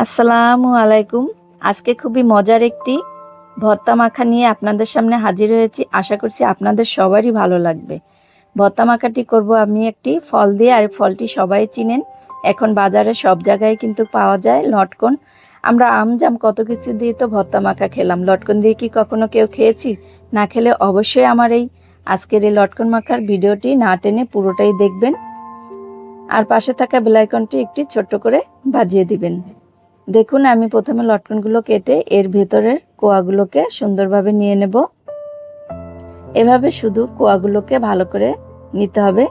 আসসালামু আলাইকুম। আজকে খুবই মজার একটি ভর্তা মাখা নিয়ে আপনাদের সামনে হাজির হয়েছি। আশা করছি আপনাদের সবারই ভালো লাগবে। ভর্তা মাখাটি করব আমি একটি ফল দিয়ে, আর ফলটি সবাই চিনেন। এখন বাজারে সব জায়গায় কিন্তু পাওয়া যায় লটকন। আমরা আমজাম কত কিছু দিয়ে তো ভর্তা মাখা খেলাম, লটকন দিয়ে কি কখনো কেউ খেয়েছি? না খেলে অবশ্যই আমার এই আজকের এই লটকন মাখার ভিডিওটি না টেনে পুরোটাই দেখবেন, আর পাশে থাকা বেল আইকনটি একটি ছোট্ট করে বাজিয়ে দিবেন। দেখুন, আমি প্রথমে লটকনগুলো কেটে এর ভেতরের কোয়াগুলোকে সুন্দরভাবে নিয়ে নেব। এভাবে শুধু কোয়াগুলোকে ভালো করে নিতে হবে।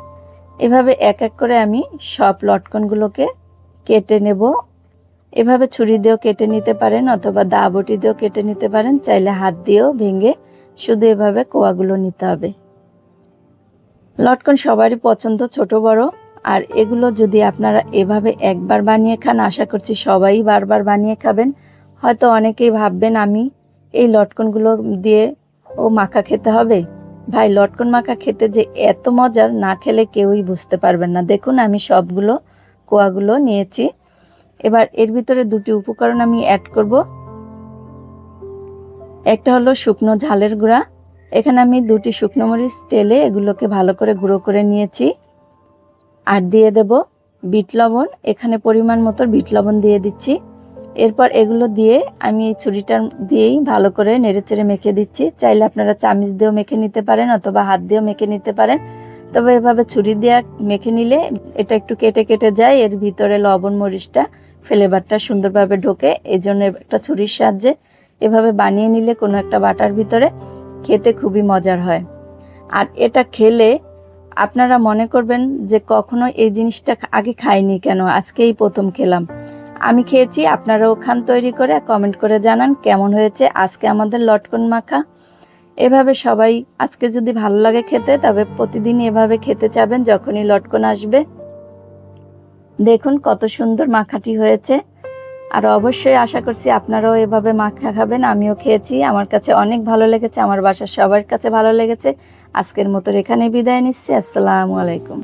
এভাবে এক এক করে আমি সব লটকনগুলোকে কেটে নেব। এভাবে ছুরি দিয়েও কেটে নিতে পারেন, অথবা দা বটি দিয়েও কেটে নিতে পারেন, চাইলে হাত দিয়েও ভেঙে শুধু এভাবে কোয়াগুলো নিতে হবে। লটকন সবারই পছন্দ, ছোট বড়। আর এগুলো যদি আপনারা এভাবে একবার বানিয়ে খান, আশা করছি সবাই বারবার বানিয়ে খাবেন। হয়তো অনেকেই ভাববেন আমি এই লটকনগুলো দিয়ে মাখা খেতে হবে। ভাই, লটকন মাখা খেতে যে এত মজার, না খেলে কেউই বুঝতে পারবেন না। দেখুন, আমি সবগুলো কোয়াগুলো নিয়েছি। এবার এর ভিতরে দুটি উপকরণ আমি অ্যাড করব। একটা হলো শুকনো ঝালের গুঁড়া। এখানে আমি দুটি শুকনো মরিচ টেলে এগুলোকে ভালো করে গুঁড়ো করে নিয়েছি। আর দিয়ে দেব বিট লবণ। এখানে পরিমাণ মতো বিট লবণ দিয়ে দিচ্ছি। এরপর এগুলো দিয়ে আমি এই ছুরিটার দিয়েই ভালো করে নেড়েচেড়ে মেখে দিচ্ছি। চাইলে আপনারা চামচ দিয়েও মেখে নিতে পারেন, অথবা হাত দিয়েও মেখে নিতে পারেন। তবে এভাবে ছুরি দিয়ে মেখে নিলে এটা একটু কেটে কেটে যায়, এর ভিতরে লবণ মরিচটা ফ্লেভারটা সুন্দরভাবে ঢোকে। এই জন্য একটা ছুরির সাহায্যে এভাবে বানিয়ে নিলে কোনো একটা বাটার ভিতরে খেতে খুবই মজার হয়। আর এটা খেলে আপনারা মনে করবেন যে কখনো এই জিনিসটা আগে খাইনি, কেন আজকেই প্রথম খেলাম। আমি খেয়েছি, আপনারাও খান তৈরি করে, কমেন্ট করে জানান কেমন হয়েছে আজকে আমাদের লটকন মাখা। এভাবে সবাই আজকে যদি ভালো লাগে খেতে, তবে প্রতিদিন এভাবে খেতে চাবেন যখনই লটকন আসবে। দেখুন কত সুন্দর মাখাটি হয়েছে। আর অবশ্যই আশা করছি আপনারাও এভাবে মাখা খাবেন। আমিও খেয়েছি, আমার কাছে অনেক ভালো লেগেছে, আমার বাসার সবার কাছে ভালো লেগেছে। আজকের মতো এখানে বিদায় নিচ্ছি। আসসালামু আলাইকুম।